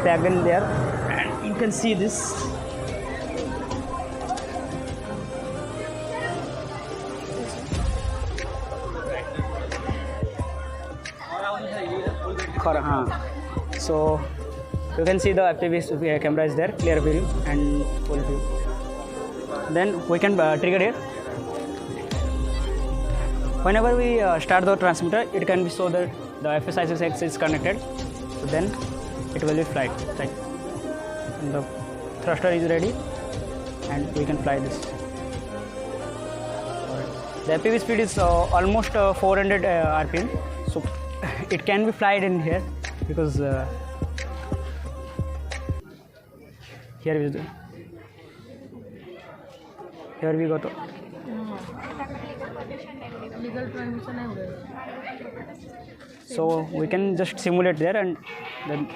plugged in there, and you can see this. So you can see the FPV camera is there, clear view and full view. Then we can trigger here. Whenever we start the transmitter, it can be so that the FSI-6X is connected. So then it will be flight. Right? And the thruster is ready, and we can fly this. The FPV speed is almost 400 RPM. So it can be flied in here because here we go to. So we can just simulate there and then